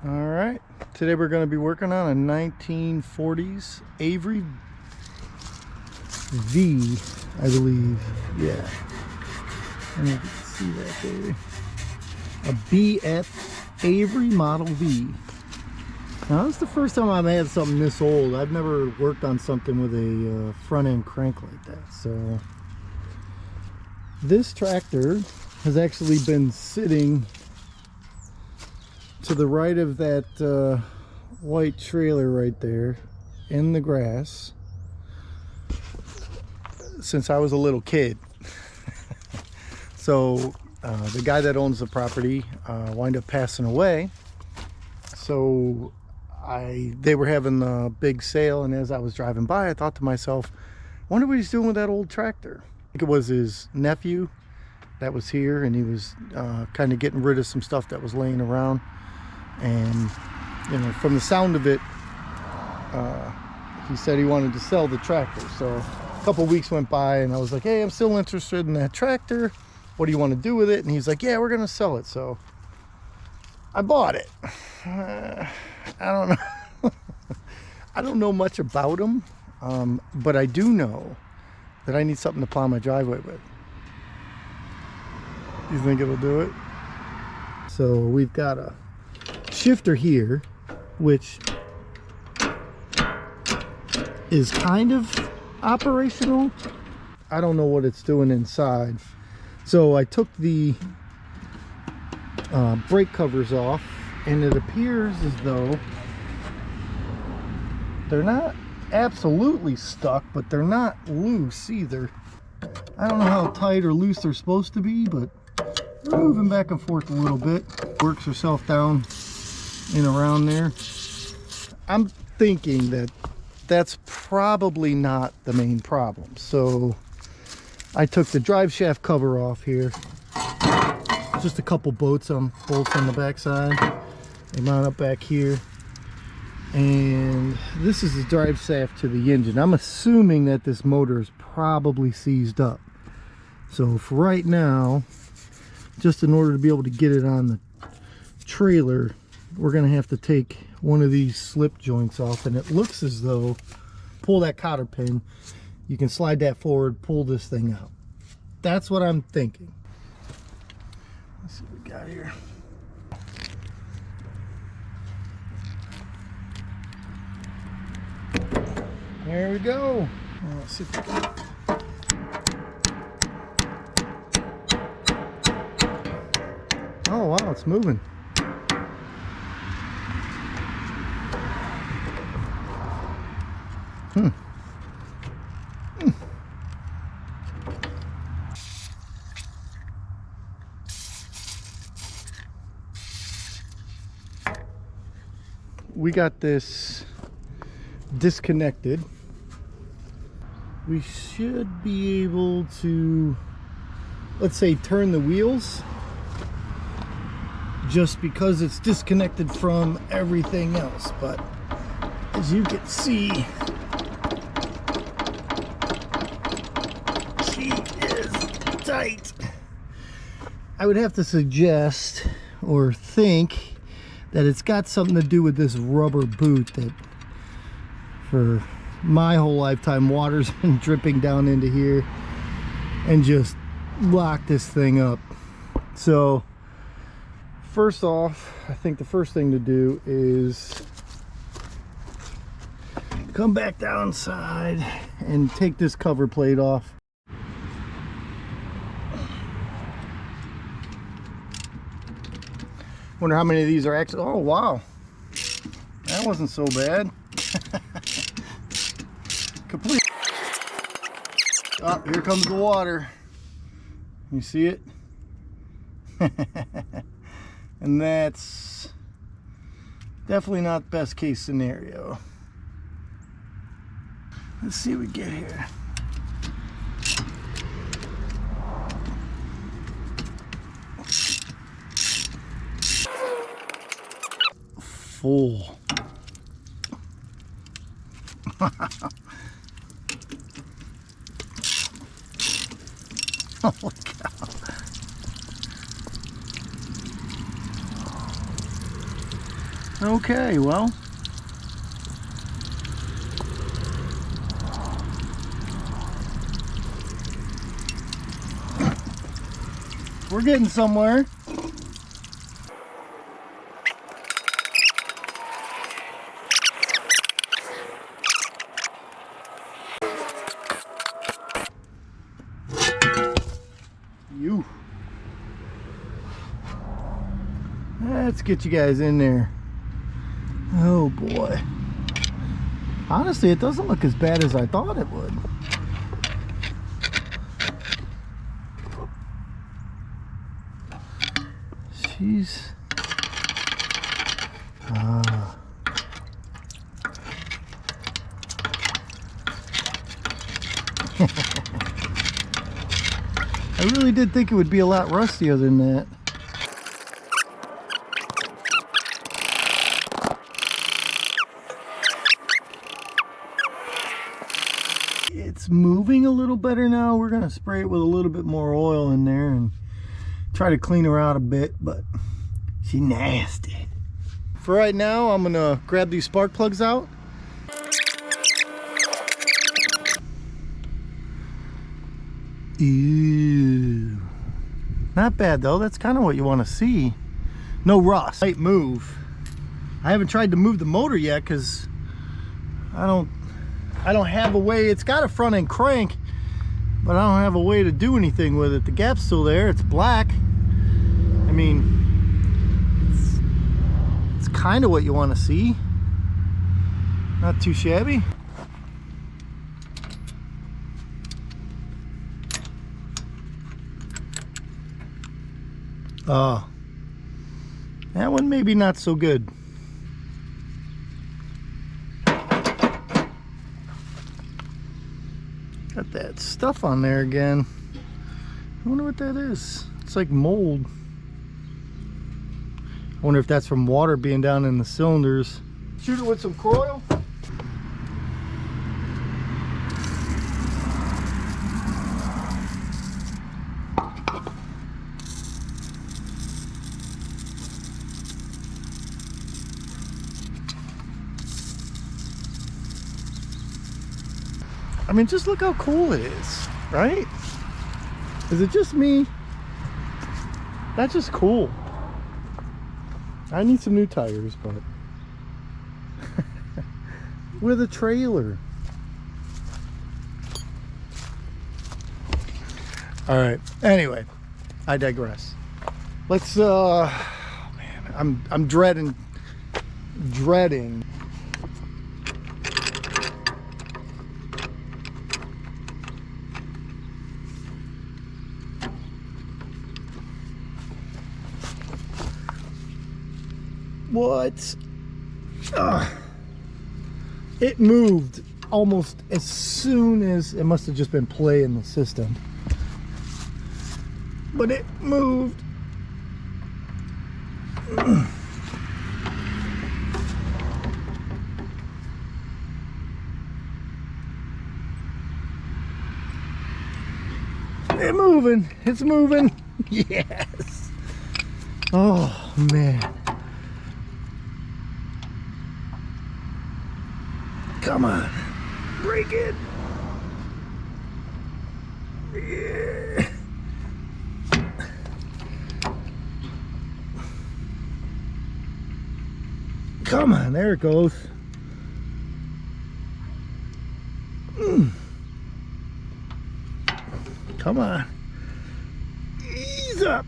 All right, today we're going to be working on a 1940s Avery V, I believe. Yeah, and you can see that, baby. A BF Avery Model V. Now, this is the first time I've had something this old. I've never worked on something with a front end crank like that. So this tractor has actually been sitting to the right of that white trailer right there in the grass since I was a little kid. So the guy that owns the property wound up passing away, so they were having a big sale, and as I was driving by, I thought to myself, I wonder what he's doing with that old tractor. I think it was his nephew that was here, and he was kind of getting rid of some stuff that was laying around. And you know, from the sound of it, he said he wanted to sell the tractor. So a couple weeks went by, and I was like, hey, I'm still interested in that tractor. What do you want to do with it? And he's like, yeah, we're gonna sell it. So I bought it. I don't know. I don't know much about them, but I do know that I need something to plow my driveway with. You think it'll do it? So we've got a shifter here, which is kind of operational. I don't know what it's doing inside. So I took the brake covers off, and it appears as though they're not absolutely stuck, but they're not loose either. I don't know how tight or loose they're supposed to be, but they're moving back and forth a little bit. Works herself down in around there. I'm thinking that that's probably not the main problem. So I took the drive shaft cover off here. Just a couple bolts on the back side. They mount up back here. And this is the drive shaft to the engine. I'm assuming that this motor is probably seized up. So for right now, just in order to be able to get it on the trailer, we're gonna have to take one of these slip joints off, and it looks as though, pull that cotter pin, you can slide that forward, pull this thing out. That's what I'm thinking. Let's see what we got here. There we go. Let's see if we can... Oh wow, it's moving. We got this disconnected. We should be able to, let's say, turn the wheels, just because it's disconnected from everything else. But as you can see, she is tight. I would have to suggest or think that it's got something to do with this rubber boot that for my whole lifetime water's been dripping down into here and just locked this thing up. So first off, I think the first thing to do is come back downside and take this cover plate off. Wonder how many of these are actually, oh wow, that wasn't so bad. Complete. Oh, here comes the water. You see it? And that's definitely not best case scenario. Let's see what we get here. Full. Holy cow. Okay, well, we're getting somewhere. Let's get you guys in there. Oh boy. Honestly, it doesn't look as bad as I thought it would. Jeez. I really did think it would be a lot rustier than that. It's moving a little better now. We're gonna spray it with a little bit more oil in there and try to clean her out a bit, but she's nasty. For right now, I'm gonna grab these spark plugs out. Ew. Not bad though. That's kind of what you want to see. No rust. Might move. I haven't tried to move the motor yet because I don't have a way. It's got a front end crank, but I don't have a way to do anything with it. The gap's still there. It's black. I mean, it's kind of what you want to see. Not too shabby. That one maybe not so good. Got that stuff on there again. I wonder what that is. It's like mold. I wonder if that's from water being down in the cylinders. Shoot it with some coil. I mean, just look how cool it is, right? Is it just me? That's just cool. I need some new tires, but with a trailer. All right. Anyway, I digress. Let's. Man, I'm dreading. What? It moved almost as soon as it must have just been play in the system, but it moved. It's moving. Yes. Oh man. Come on, break it. Yeah. Come on, there it goes. Come on. Ease up.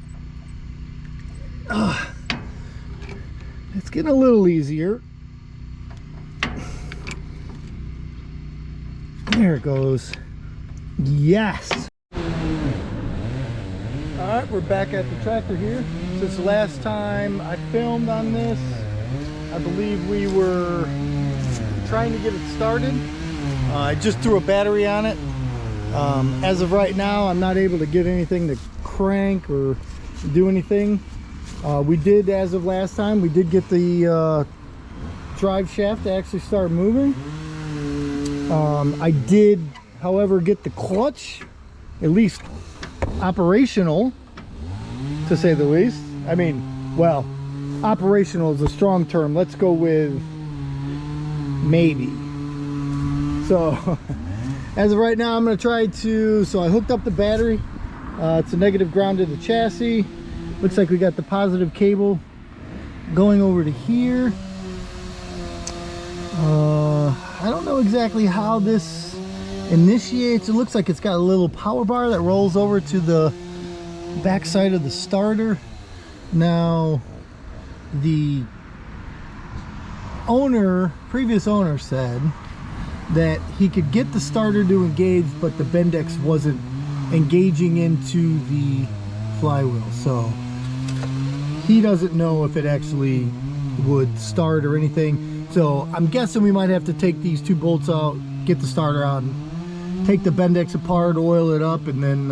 It's getting a little easier. There it goes. Yes. All right, we're back at the tractor here. Since the last time I filmed on this, I believe we were trying to get it started. I just threw a battery on it. As of right now, I'm not able to get anything to crank or do anything. We did, as of last time, we did get the drive shaft to actually start moving. I did, however, get the clutch at least operational, to say the least. I mean, well, operational is a strong term. Let's go with maybe. So as of right now, I'm going to try to, so I hooked up the battery. It's a negative ground to the chassis. Looks like we got the positive cable going over to here. I don't know exactly how this initiates. It looks like it's got a little power bar that rolls over to the back side of the starter. Now, the previous owner said that he could get the starter to engage, but the Bendix wasn't engaging into the flywheel. So he doesn't know if it actually would start or anything. So I'm guessing we might have to take these two bolts out, get the starter out, and take the Bendix apart, oil it up, and then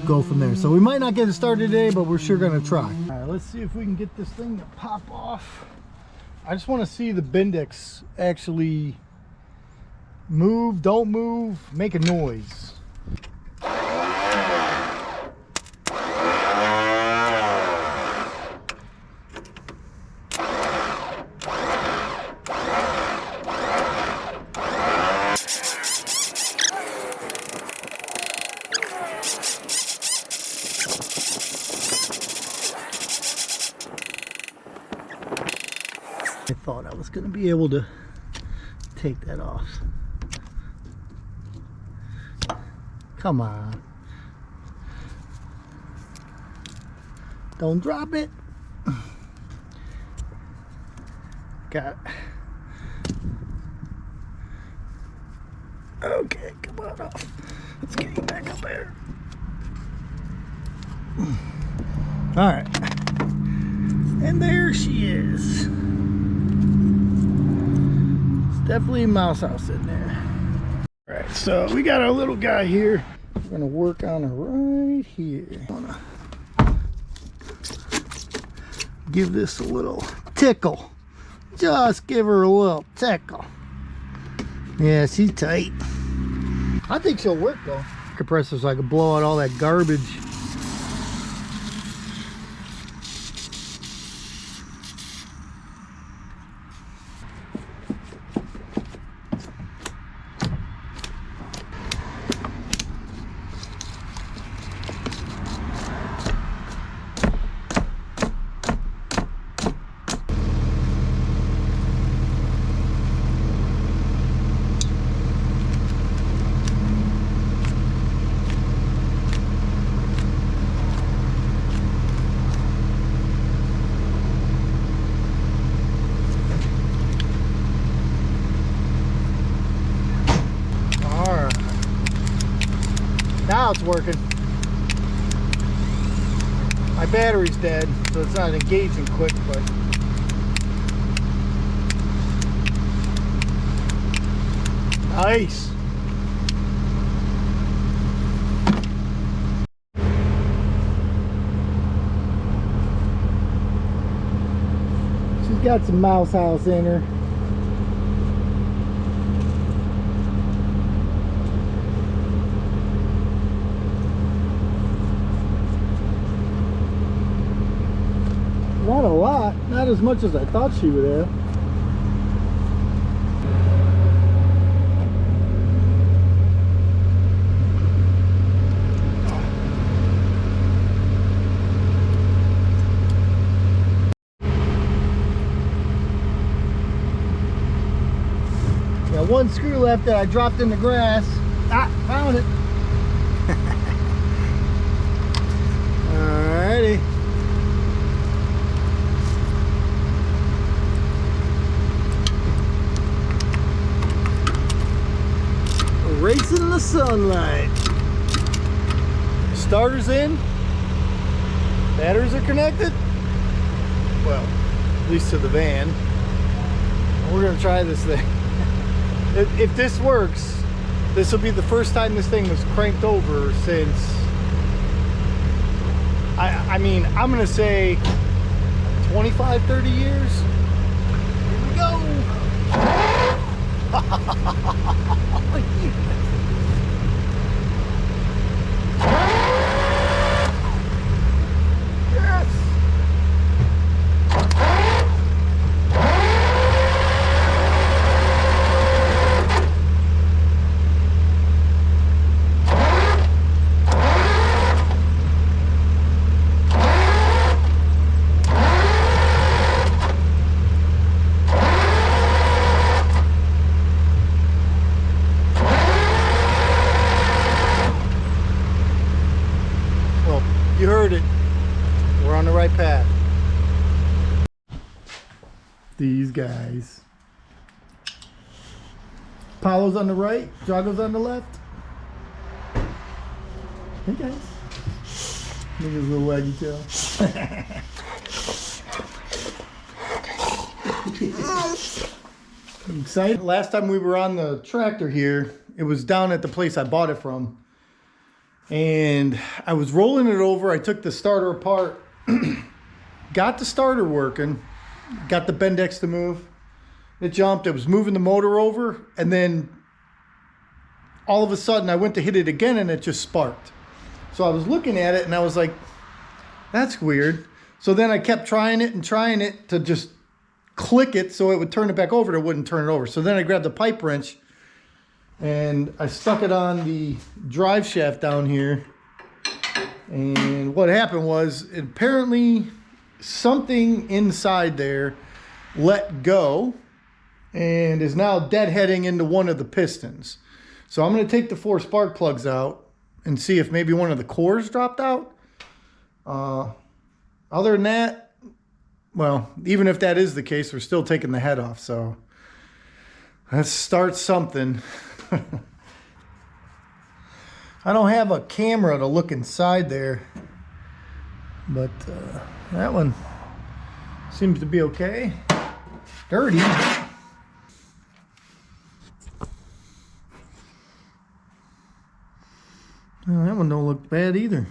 go from there. So we might not get it started today, but we're sure gonna try. All right, let's see if we can get this thing to pop off. I just want to see the Bendix actually move, don't move, make a noise. I thought I was going to be able to take that off. Come on. Don't drop it. Got it. Okay, come on off. Let's get you back up there. All right. And there she is. Definitely a mouse house in there. All right, so we got our little guy here. We're gonna work on her right here. I'm gonna give this a little tickle. Just give her a little tickle. Yeah, she's tight. I think she'll work though. Compressor so I can blow out all that garbage. Now it's working. My battery's dead, so it's not engaging quick, but nice. She's got some mouse house in her. Not a lot, not as much as I thought she would have. Got one screw left that I dropped in the grass. Ah, found it. Alrighty. Racing in the sunlight. Starter's in. Batteries are connected. Well, at least to the van. We're gonna try this thing. If this works, this will be the first time this thing was cranked over since, I mean, I'm gonna say 25, 30 years. Here we go. Yes. You heard it. We're on the right path. These guys. Apollo's on the right, Drago's on the left. Hey guys. Look at his little waggy tail. You excited? Last time we were on the tractor here, it was down at the place I bought it from. And I was rolling it over. I took the starter apart, got the starter working, got the Bendix to move. It jumped. It was moving the motor over. And then all of a sudden I went to hit it again and it just sparked. So I was looking at it and I was like, that's weird. So then I kept trying it to just click it so it would turn it back over. It wouldn't turn it over. So then I grabbed the pipe wrench and I stuck it on the drive shaft down here. And what happened was, apparently something inside there let go and is now deadheading into one of the pistons. So I'm going to take the 4 spark plugs out and see if maybe one of the cores dropped out. Other than that, well, even if that is the case, we're still taking the head off. So let's start something. I don't have a camera to look inside there, but that one seems to be okay. Dirty. Well, that one don't look bad either.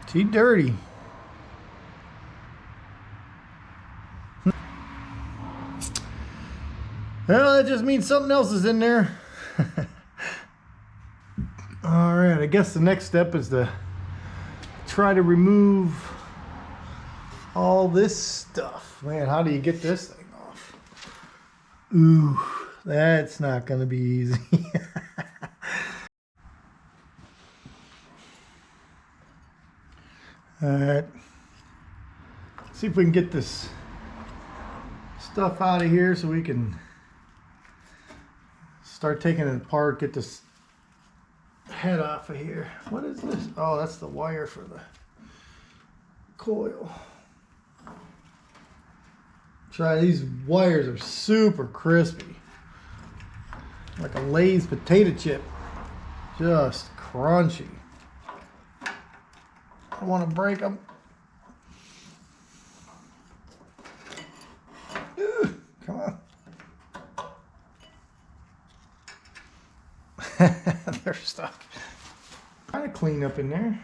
See, dirty. Well, that just means something else is in there. All right, I guess the next step is to try to remove all this stuff. Man, how do you get this thing off? Ooh, that's not gonna be easy. All right, see if we can get this stuff out of here so we can start taking it apart, get this head off of here. What is this? Oh, that's the wire for the coil. Try, these wires are super crispy. Like a Lay's potato chip. Just crunchy. I want to break them. Come on. They're stuck. Kind of clean up in there.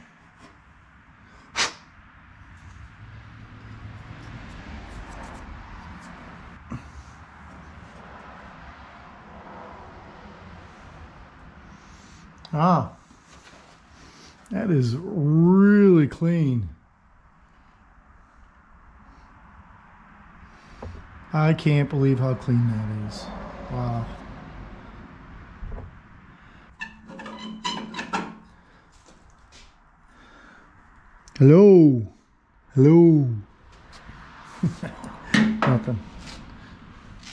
Ah, that is really clean. I can't believe how clean that is. Wow. Hello. Hello. Nothing.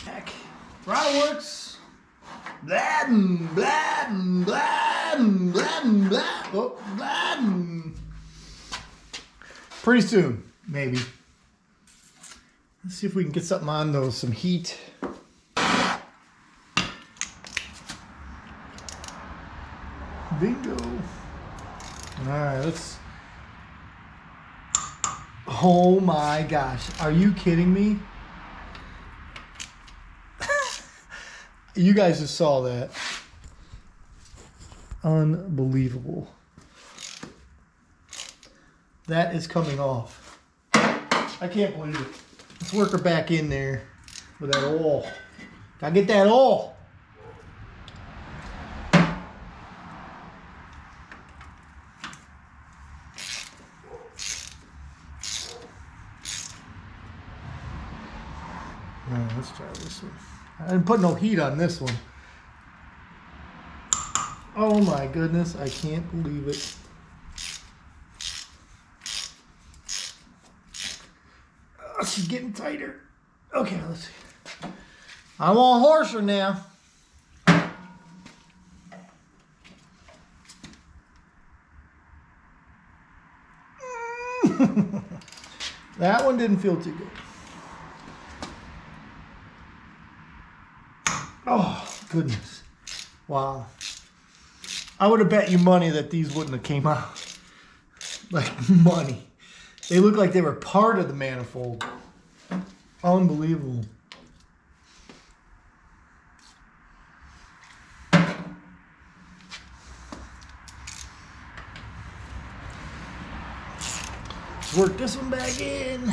Heck. Throttle works. Bladden, bladden, bladden, bladden, bladden. Oh, bladden. Pretty soon, maybe. Let's see if we can get something on those, some heat. Bingo. All right, let's. Oh my gosh, are you kidding me? You guys just saw that. Unbelievable. That is coming off. I can't believe it. Let's work her back in there with that oil. Gotta get that oil. Alright, let's try this one. I didn't put no heat on this one. Oh my goodness, I can't believe it. Oh, she's getting tighter. Okay, let's see. I want Horser now. That one didn't feel too good. Oh, goodness. Wow. I would have bet you money that these wouldn't have came out. Like money. They look like they were part of the manifold. Unbelievable. Let's work this one back in.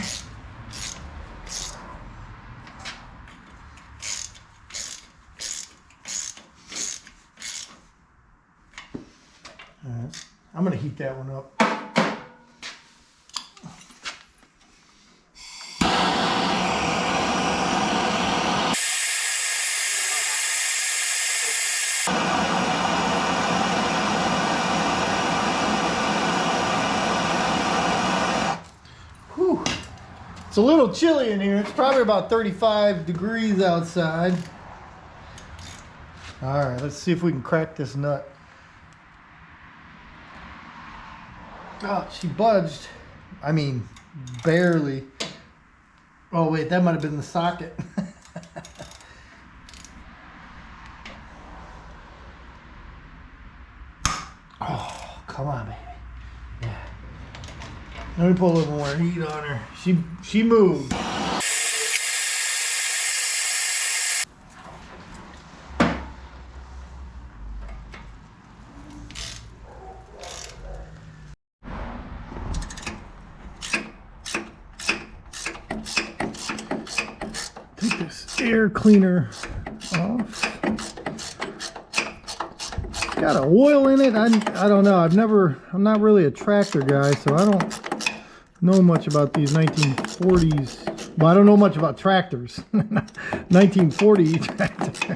All right. I'm going to heat that one up. Whew. It's a little chilly in here. It's probably about 35 degrees outside. All right, let's see if we can crack this nut. Oh, she budged. I mean, barely. Oh, wait, that might have been the socket. Oh, come on, baby. Yeah. Let me put a little more heat on her. She moved. Take this air cleaner off. It's got an oil in it. I don't know. I'm not really a tractor guy, so I don't know much about these 1940s. Well, I don't know much about tractors. 1940 tractor.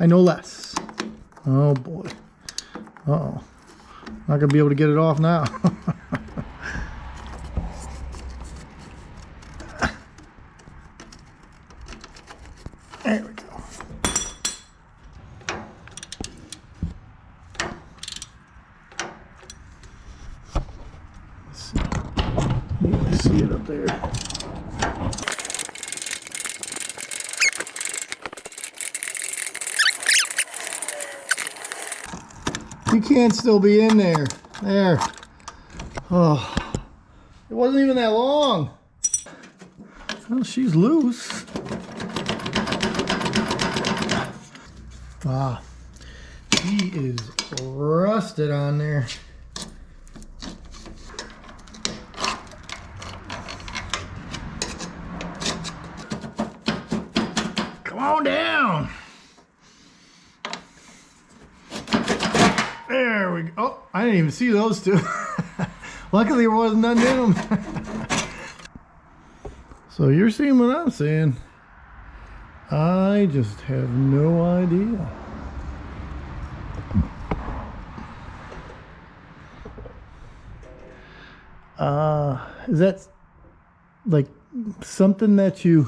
I know less. Oh boy. Uh-oh. Not gonna be able to get it off now. There we go. Let's see. You can see it up there. You can't still be in there. There. Oh, it wasn't even that long. Well, she's loose. Ah, she is rusted on there. Come on down. There we go. Oh, I didn't even see those two. Luckily there wasn't none in them. So you're seeing what I'm seeing. I just have no idea. Is that like something that you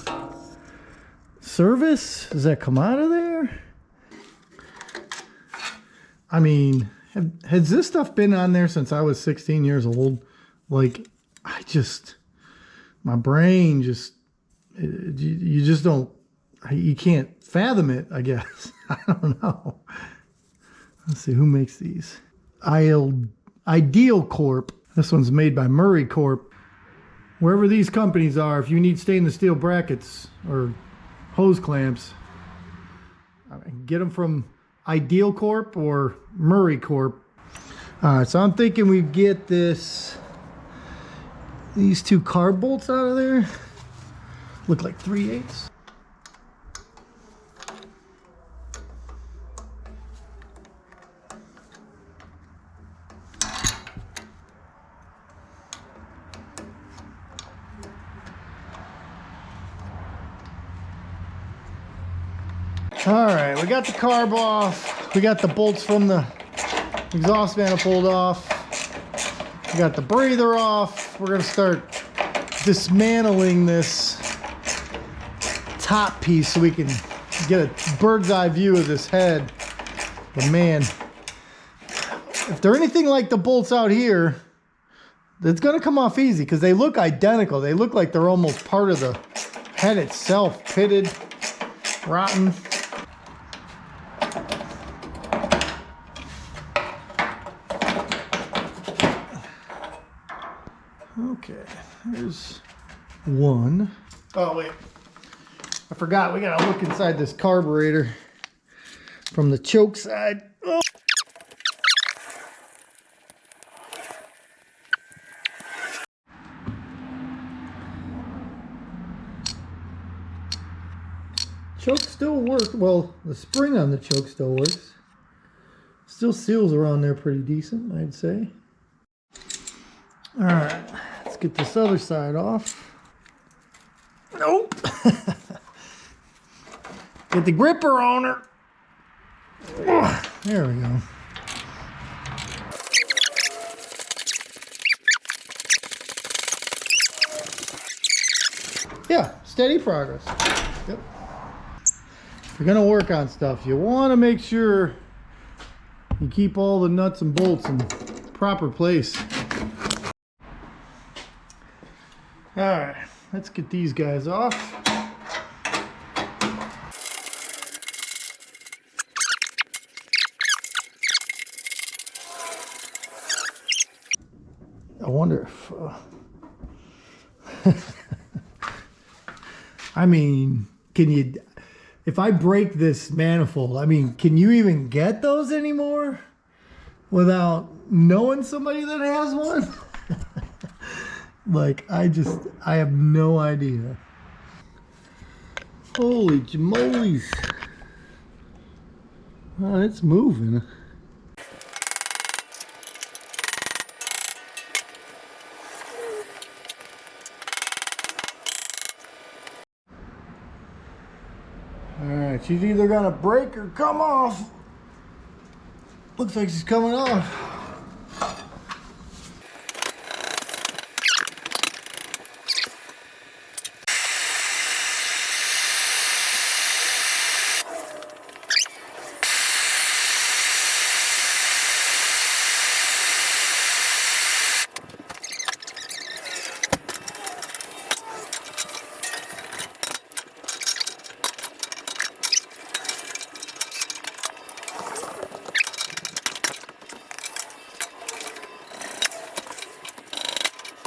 service? Does that come out of there? I mean, has this stuff been on there since I was 16 years old? Like, my brain just, you just don't, you can't fathom it, I guess. I don't know. Let's see, who makes these? Ideal Corp. This one's made by Murray Corp. Wherever these companies are, if you need stainless steel brackets or hose clamps, get them from Ideal Corp or Murray Corp. All right, so I'm thinking we get these two carb bolts out of there. Look like 3/8. All right, we got the carb off. We got the bolts from the exhaust manifold off. We got the breather off. We're gonna start dismantling this top piece so we can get a bird's eye view of this head. But man, if they're anything like the bolts out here, it's gonna come off easy because they look identical. They look like they're almost part of the head itself, pitted, rotten. Okay, here's one. Oh wait, I forgot, we gotta look inside this carburetor from the choke side. Oh. Choke still works. Well, the spring on the choke still works. Still seals around there pretty decent, I'd say. All right, let's get this other side off. Nope. Get the gripper on her. There we go. Yeah, steady progress. Yep. If you're gonna work on stuff, you want to make sure you keep all the nuts and bolts in proper place. All right, let's get these guys off. I wonder if, I mean, can you, if I break this manifold, I mean, can you even get those anymore without knowing somebody that has one? Like, I have no idea. Holy jamolies. Oh, it's moving. Alright, she's either gonna break or come off. Looks like she's coming off.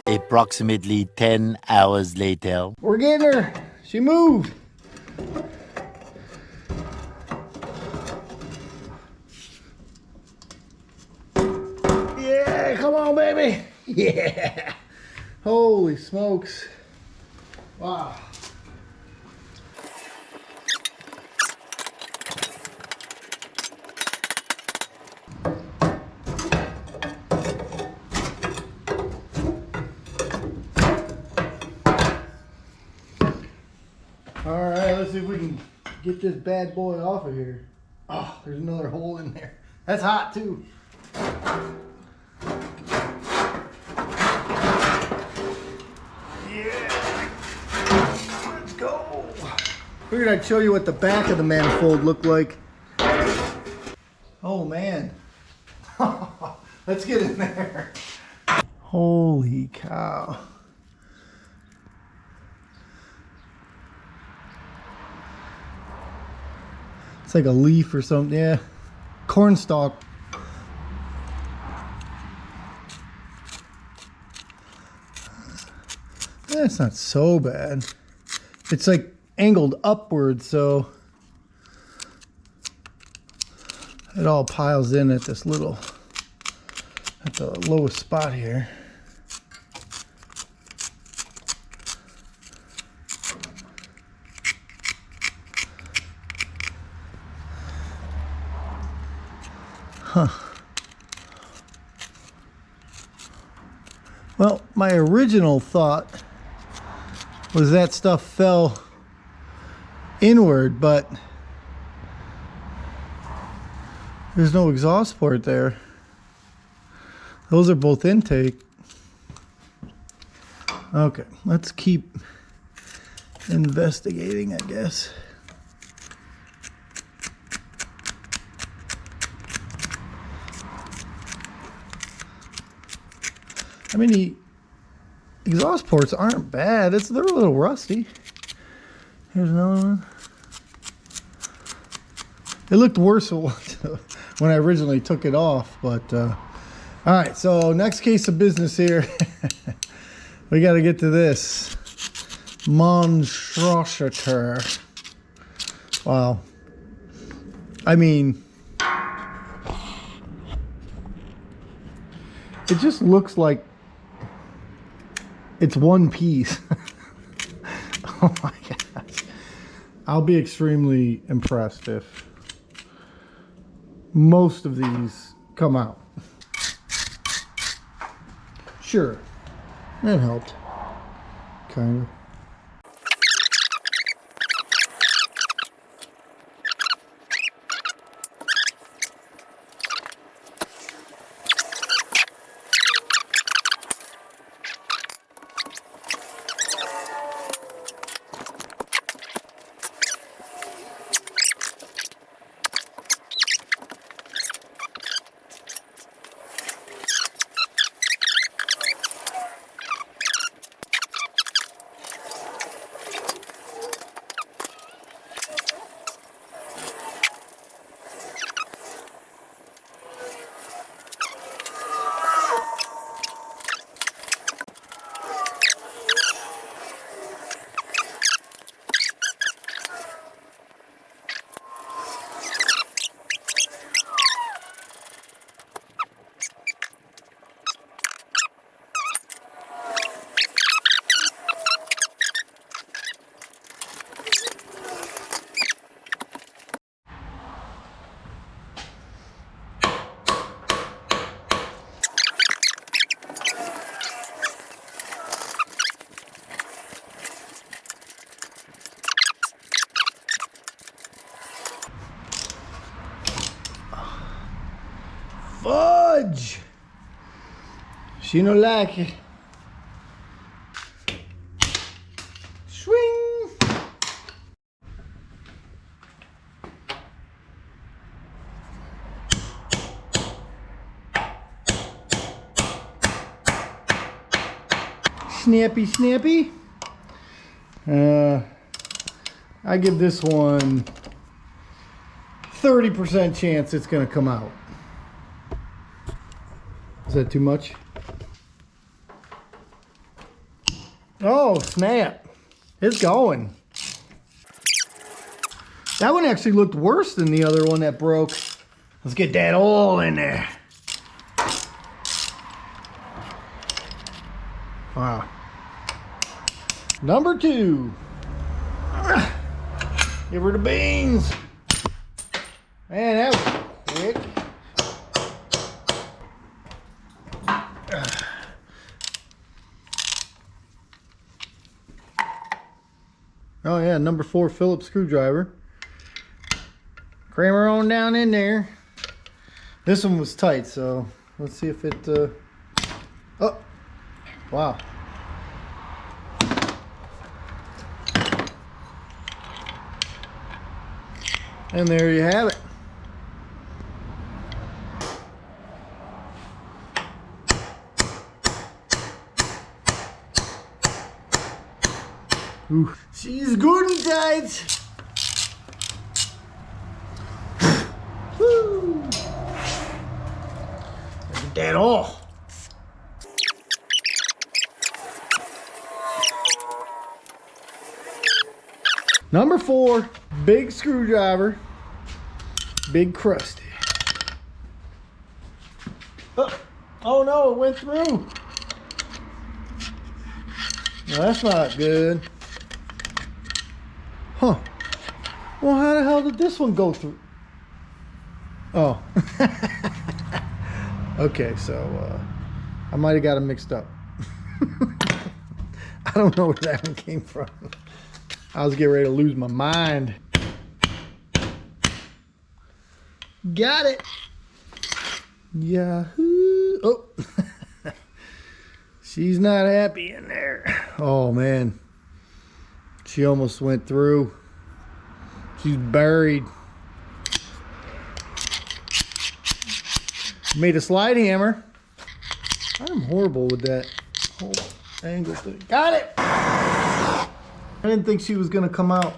Approximately 10 hours later. We're getting her. She moved. Yeah, come on, baby. Yeah. Holy smokes. Wow. Alright, let's see if we can get this bad boy off of here. Oh, there's another hole in there. That's hot too. Yeah. Let's go. Figured I'd show you what the back of the manifold looked like. Oh man. Let's get in there. Holy cow. It's like a leaf or something, yeah. Corn stalk. That's not so bad. It's like angled upward, so it all piles in at this little, at the lowest spot here. Huh. Well, my original thought was that stuff fell inward, but there's no exhaust port there. Those are both intake. Okay, let's keep investigating, I guess. I mean, the exhaust ports aren't bad. They're a little rusty. Here's another one. It looked worse when I originally took it off, but all right, so next case of business here. We got to get to this monstrosity. Wow. I mean, it just looks like it's one piece. Oh my gosh. I'll be extremely impressed if most of these come out. Sure, that helped. Kind of. Fudge! She no like it. Swing! Snappy, snappy. I give this one 30% chance it's gonna come out. Is that too much? Oh, snap. It's going. That one actually looked worse than the other one that broke. Let's get that oil in there. Wow. Number 2. Give her the beans. Man, that was quick. Oh yeah, number 4 Phillips screwdriver. Cram her on down in there. This one was tight, so let's see if it, oh, wow. And there you have it. Ooh, she's good and tight. Woo! Look at that all. Number 4, big screwdriver, big crusty. Oh no, it went through. No, that's not good. Huh. Well, how the hell did this one go through? Oh. Okay, so I might have got them mixed up. I don't know where that one came from. I was getting ready to lose my mind. Got it. Yahoo. Oh. She's not happy in there. Oh, man. She almost went through. She's buried. Made a slide hammer. I'm horrible with that whole angle thing. Got it! I didn't think she was gonna come out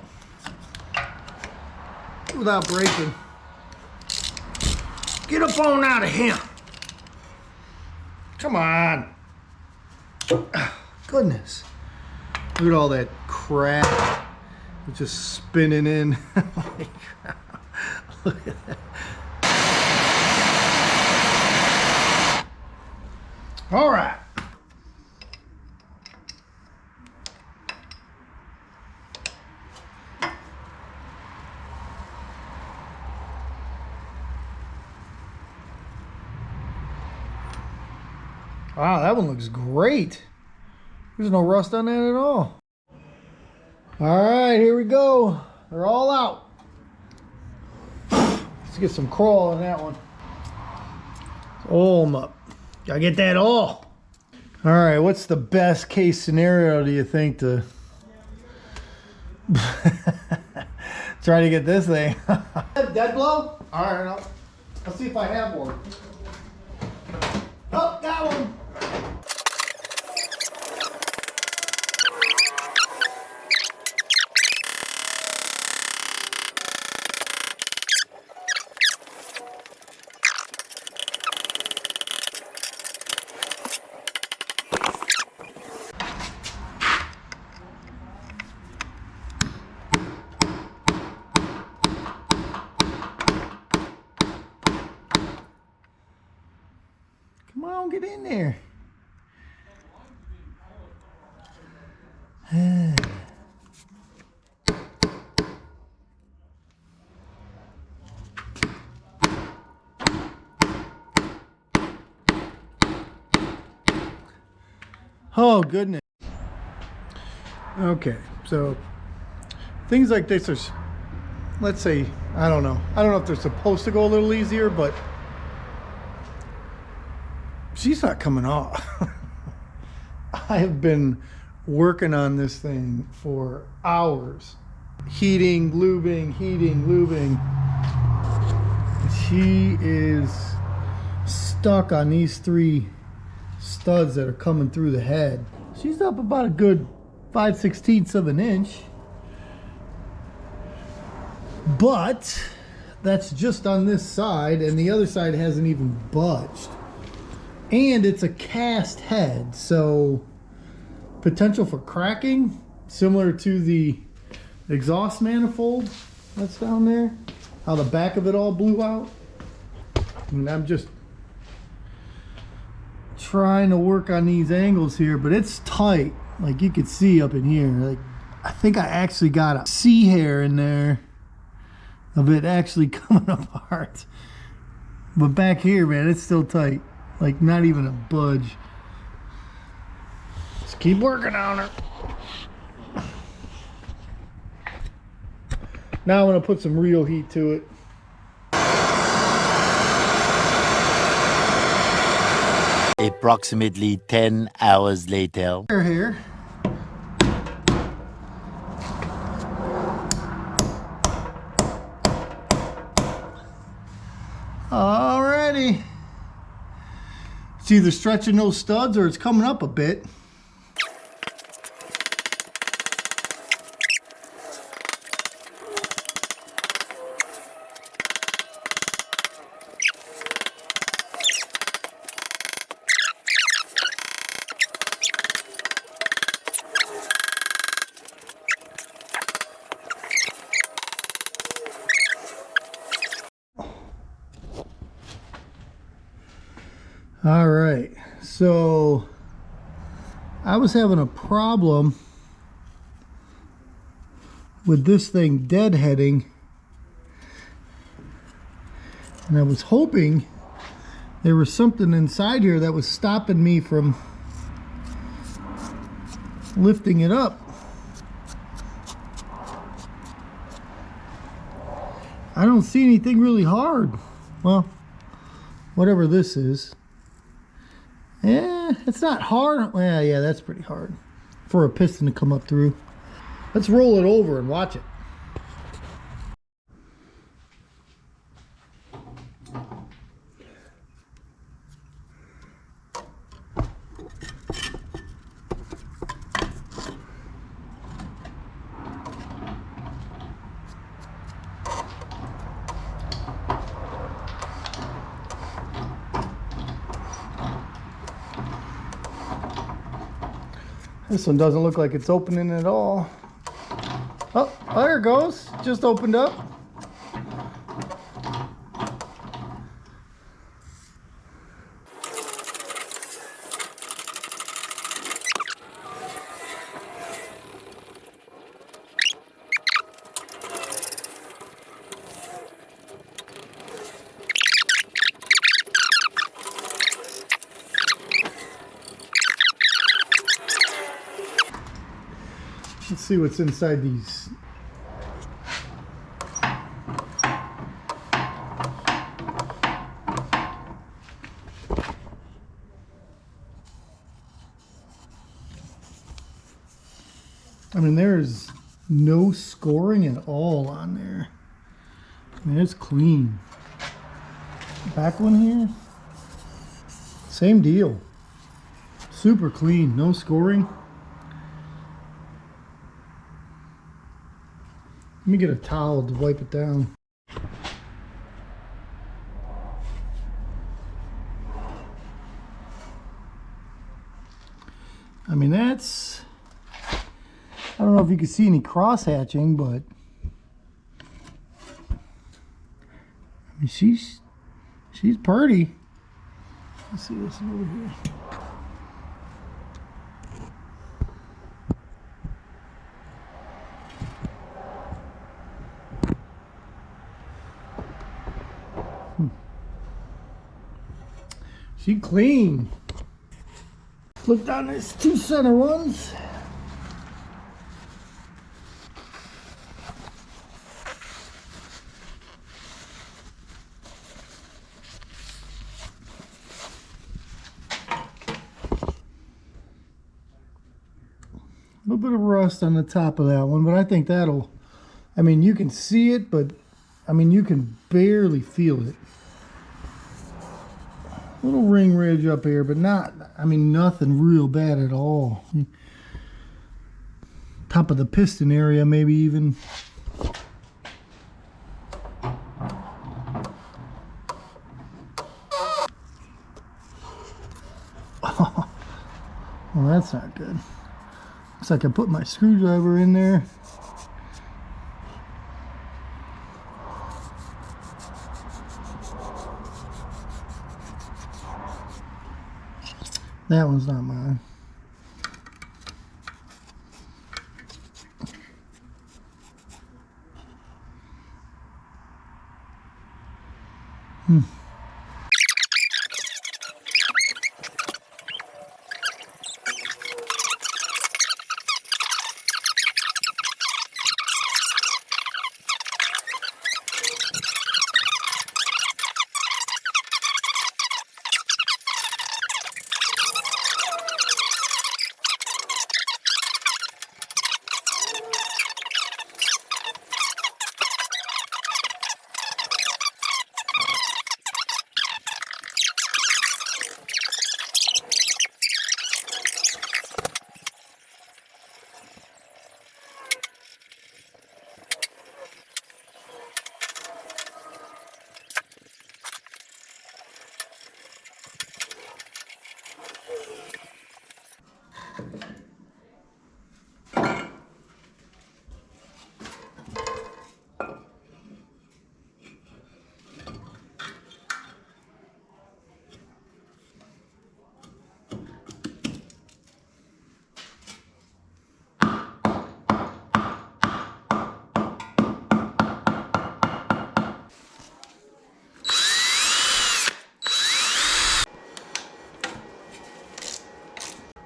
without breaking. Get up on out of here. Come on. Goodness. Look at all that crap. It's just spinning in. Look at that. All right. Wow, that one looks great. There's no rust on that at all. All right, here we go. They're all out. Let's get some crawl in that one. All them up. Gotta get that all. All right, what's the best case scenario do you think to try to get this thing? Dead blow? All right, I'll see if I have one. Oh, got one. Come on, get in there. Oh, goodness. Okay, so things like this are, let's say, I don't know if they're supposed to go a little easier, but she's not coming off. I have been working on this thing for hours. Heating, lubing. She is stuck on these 3 studs that are coming through the head. She's up about a good 5/16 of an inch. But that's just on this side, and the other side hasn't even budged. And it's a cast head, so potential for cracking, similar to the exhaust manifold that's down there. How the back of it all blew out. And I'm just trying to work on these angles here, but it's tight. Like you could see up in here. Like I think I actually got a C hair in there of it actually coming apart. But back here, man, it's still tight. Like not even a budge. Just keep working on her. Now I'm gonna put some real heat to it. Approximately 10 hours later. Here. Alrighty. It's either stretching those studs or it's coming up a bit. All right, so I was having a problem with this thing deadheading, and I was hoping there was something inside here that was stopping me from lifting it up. I don't see anything really hard. Well, whatever this is. Yeah, it's not hard. Well, yeah, that's pretty hard for a piston to come up through. Let's roll it over and watch it. This one doesn't look like it's opening at all. Oh, there it goes. Just opened up. Let's see what's inside these. I mean, there's no scoring at all on there. I mean, it's clean. Back one here, same deal. Super clean, no scoring. Let me get a towel to wipe it down. I mean, that's, I don't know if you can see any cross hatching, but I mean, she's pretty. Let's see this over here. She clean. Look down, there's two center ones. A little bit of rust on the top of that one, but I think that'll, I mean, you can see it, but I mean, you can barely feel it. Little ring ridge up here, but not, I mean, nothing real bad at all. Top of the piston area, maybe even. Oh, well, that's not good. Looks like I put my screwdriver in there. That one's not mine.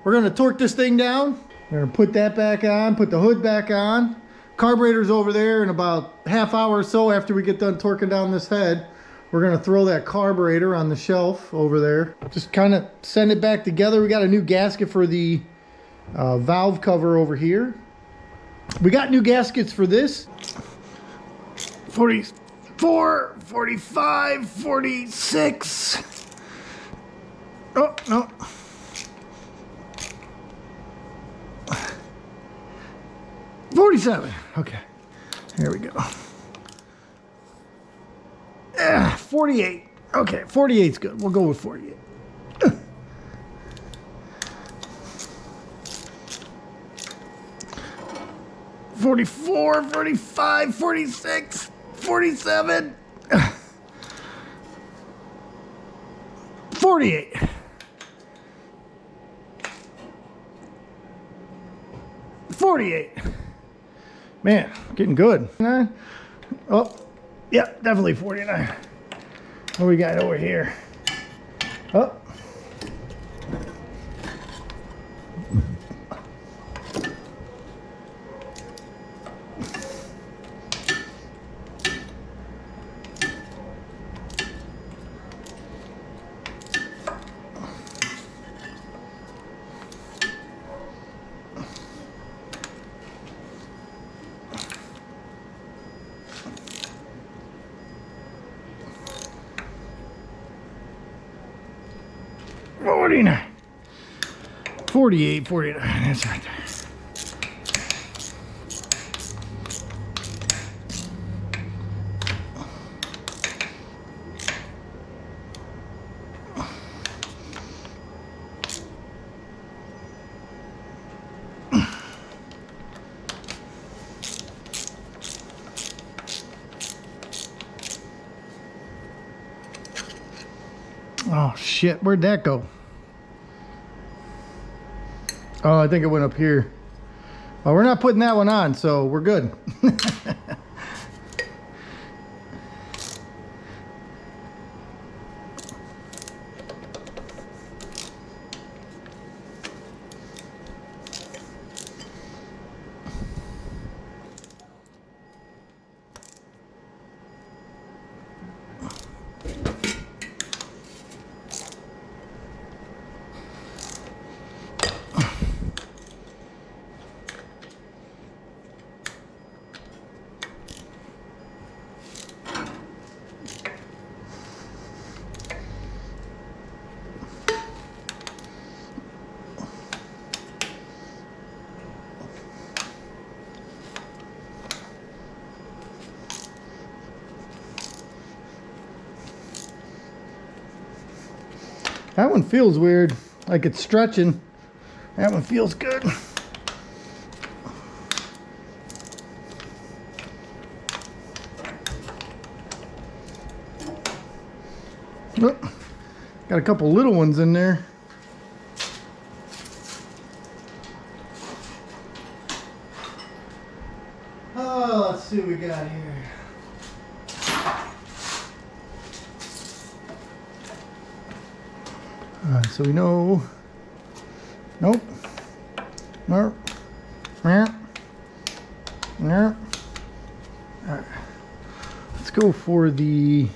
We're gonna torque this thing down. We're gonna put that back on, put the hood back on. Carburetor's over there. In about half hour or so after we get done torquing down this head, we're gonna throw that carburetor on the shelf over there. Just kind of send it back together. We got a new gasket for the valve cover over here. We got new gaskets for this. 44, 45, 46. Oh, no. $47. Okay, here we go. 48. Okay, 48's good. We'll go with 48. 44, 45, 46, 47, 48. $48. Man, getting good. Oh, yep, definitely 49. What we got over here? Oh. $49. 48, 49. That's right there. Oh shit, where'd that go? Oh, I think it went up here. Well, we're not putting that one on, so we're good. That one feels weird, like it's stretching. That one feels good. Oh, got a couple little ones in there. Oh, let's see what we got here. So we know, nope, nope, nope, nope. All right, let's go for the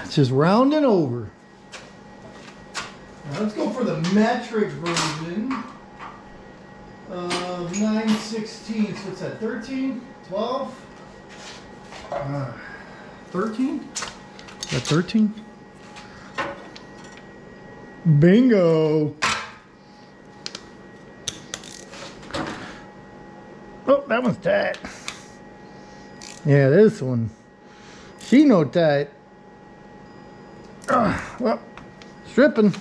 it's just rounding over. Now let's go for the metric version of 9/16. What's that? 13? 12? 13? Is that 13? Bingo! Oh, that one's tight. Yeah, this one. She no tight. Well, stripping.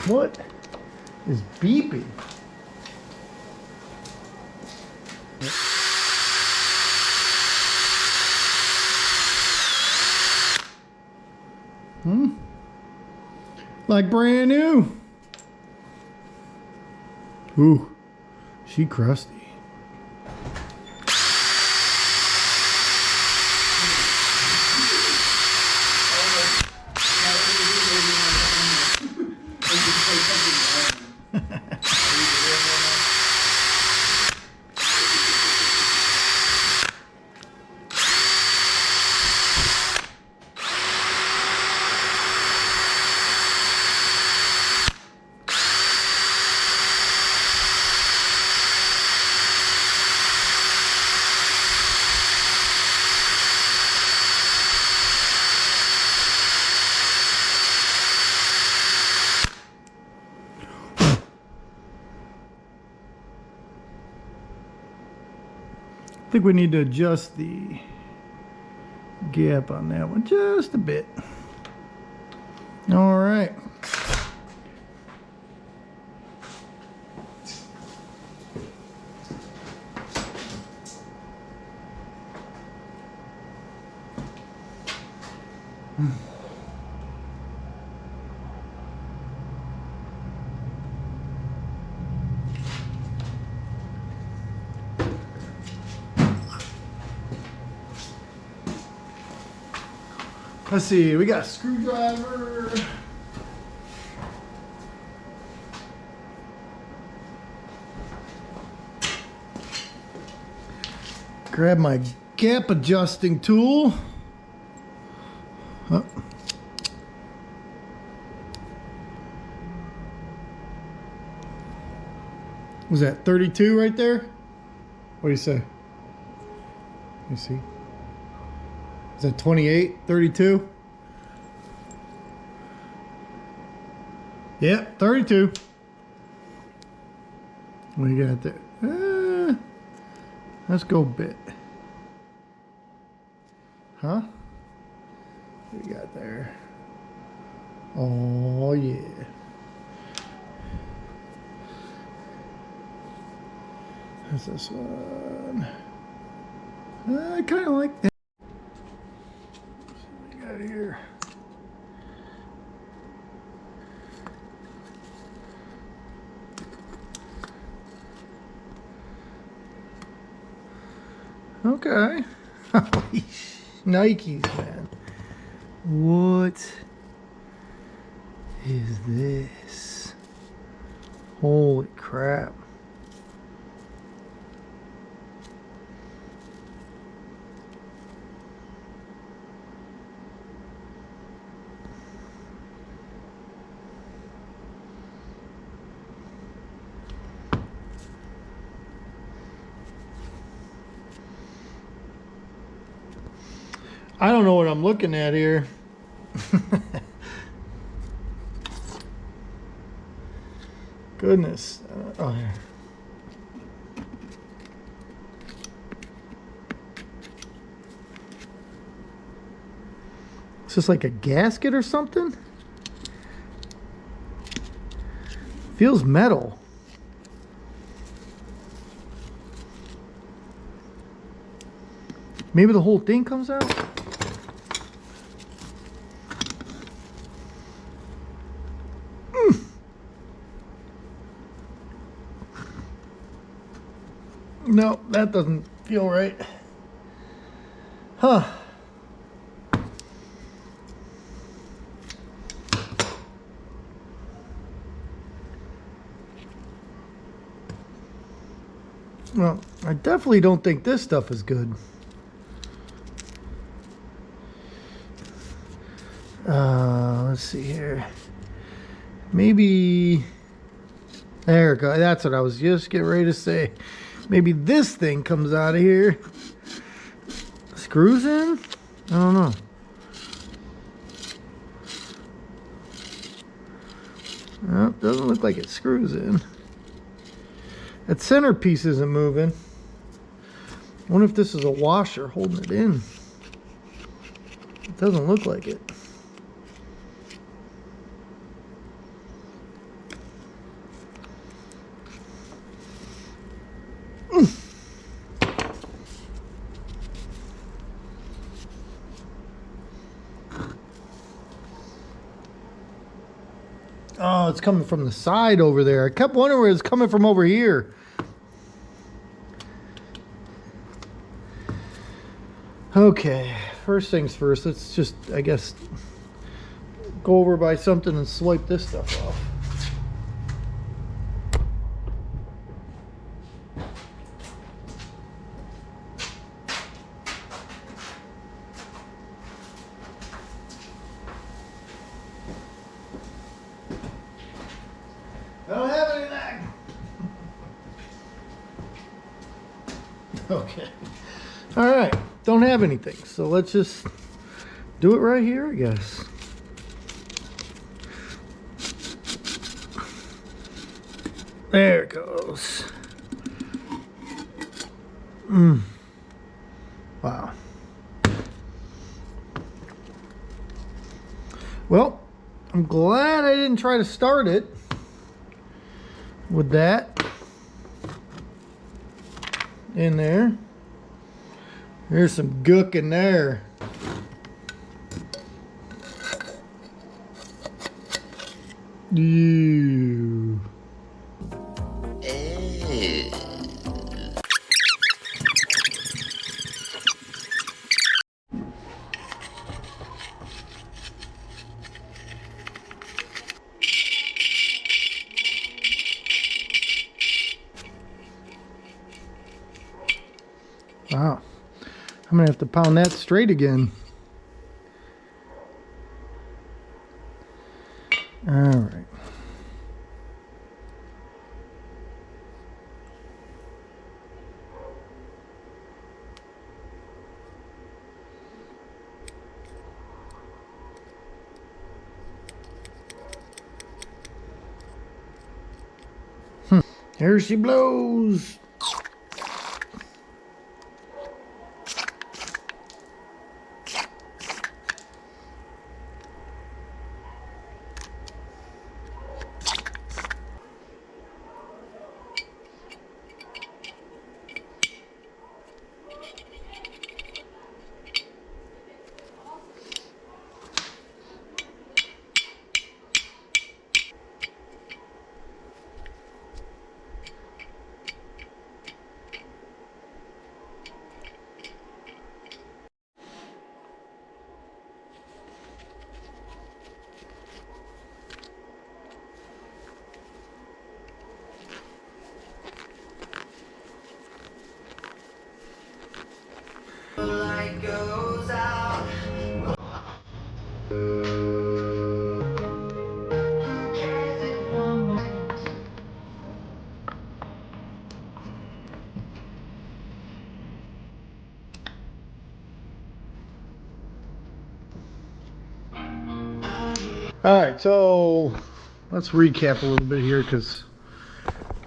What is beeping? Like brand new. Ooh, She crusty. I think we need to adjust the gap on that one just a bit. All right. Let's see, we got a screwdriver. Grab my gap adjusting tool. Oh. Was that 32 right there? What do you say? Let me see. Is that 28, 32? Yeah, 32. What do you got there? Let's go bit. Huh? What do you got there? Oh, yeah. That's this one. I kind of like that. What do we got here? Okay. Nikes, man. What is this? Holy crap. I don't know what I'm looking at here. Goodness. Oh, yeah. Is this like a gasket or something? Feels metal. Maybe the whole thing comes out? No, that doesn't feel right. Huh. Well, I definitely don't think this stuff is good. Let's see here. Maybe... There we go. That's what I was just getting ready to say. Maybe this thing comes out of here. Screws in? I don't know. Well, doesn't look like it screws in. That centerpiece isn't moving. I wonder if this is a washer holding it in. It doesn't look like it. Oh, it's coming from the side over there. I kept wondering where it's coming from over here. Okay, first things first, let's just, I guess, go over by something and swipe this stuff off. I don't have anything. Okay. All right. Don't have anything. So let's just do it right here, I guess. There it goes. Wow. Well, I'm glad I didn't try to start it with that in there. There's some gook in there. Ew. Wow. I'm gonna have to pound that straight again. All right. Here she blows. Light goes out. All right, so let's recap a little bit here because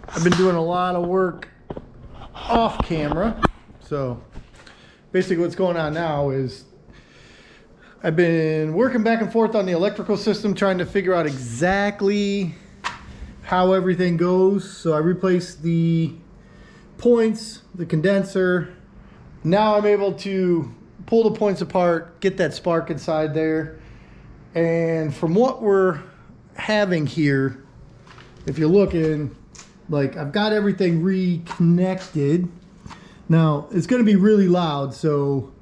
I've been doing a lot of work off camera. So basically what's going on now is I've been working back and forth on the electrical system trying to figure out exactly how everything goes. So I replaced the points, the condenser. Now I'm able to pull the points apart, get that spark inside there. And from what we're having here, if you're looking, like I've got everything reconnected. Now it's going to be really loud, so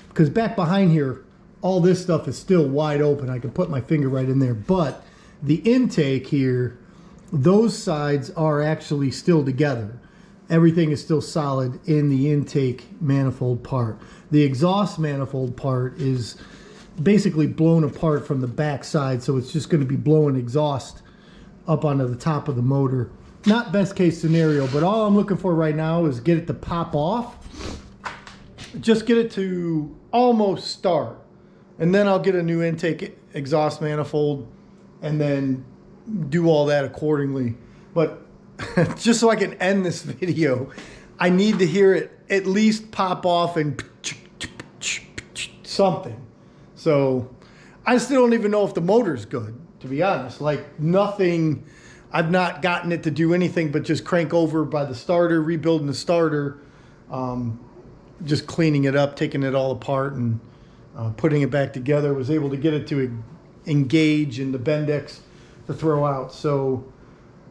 because back behind here, all this stuff is still wide open. I can put my finger right in there, but the intake here, those sides are actually still together. Everything is still solid in the intake manifold part. The exhaust manifold part is basically blown apart from the back side, so it's just going to be blowing exhaust up onto the top of the motor. Not best case scenario, but all I'm looking for right now is get it to pop off. Just get it to almost start. And then I'll get a new intake exhaust manifold and then do all that accordingly. But just so I can end this video, I need to hear it at least pop off and something. So I still don't even know if the motor's good, to be honest. Like nothing, I've not gotten it to do anything but just crank over by the starter, rebuilding the starter, just cleaning it up, taking it all apart and putting it back together. Was able to get it to engage in the Bendix to throw out. So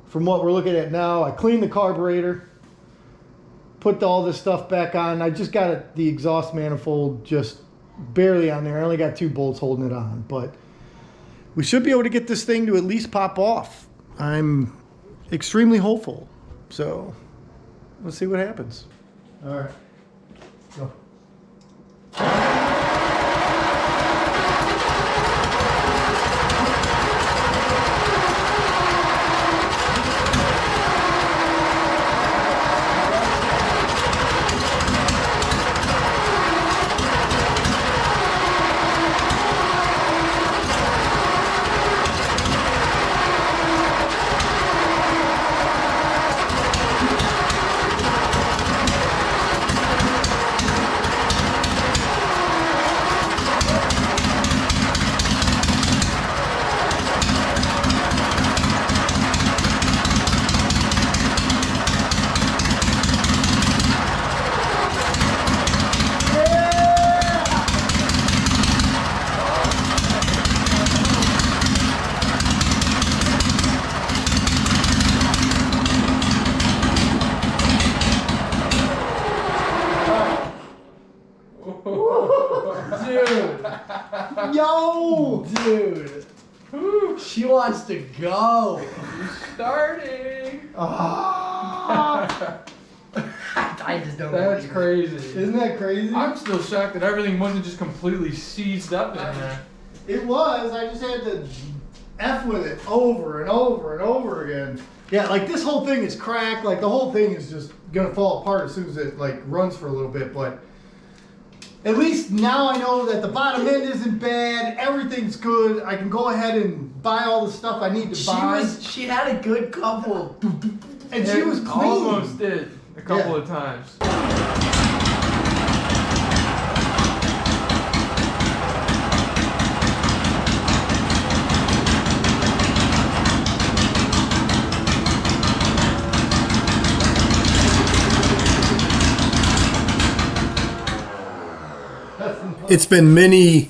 from what we're looking at now, I cleaned the carburetor, put all this stuff back on. I just got the exhaust manifold just barely on there. I only got 2 bolts holding it on, but we should be able to get this thing to at least pop off. I'm extremely hopeful. So let's see what happens. All right, go. Yo! Dude. She wants to go. Starting. I just don't That's believe crazy. Isn't that crazy? I'm still shocked that everything wasn't just completely seized up in there. It was. I just had to F with it over and over and over again. Yeah, like this whole thing is cracked. Like the whole thing is just gonna fall apart as soon as it like runs for a little bit. But at least now I know that the bottom end isn't bad. Everything's good. I can go ahead and buy all the stuff I need to buy. She had a good couple. And she was clean. Almost did a couple of times. It's been many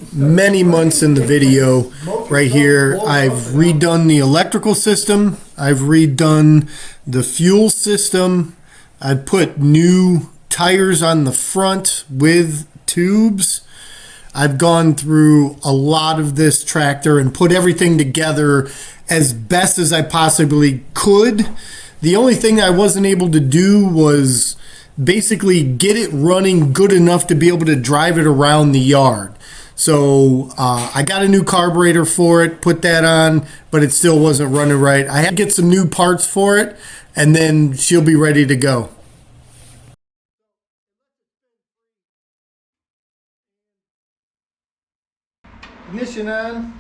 months in the video right here. I've redone the electrical system. I've redone the fuel system. I've put new tires on the front with tubes. I've gone through a lot of this tractor and put everything together as best as I possibly could. The only thing I wasn't able to do was basically get it running good enough to be able to drive it around the yard. So I got a new carburetor for it, put that on, but it still wasn't running right. I had to get some new parts for it, and then she'll be ready to go. Ignition on.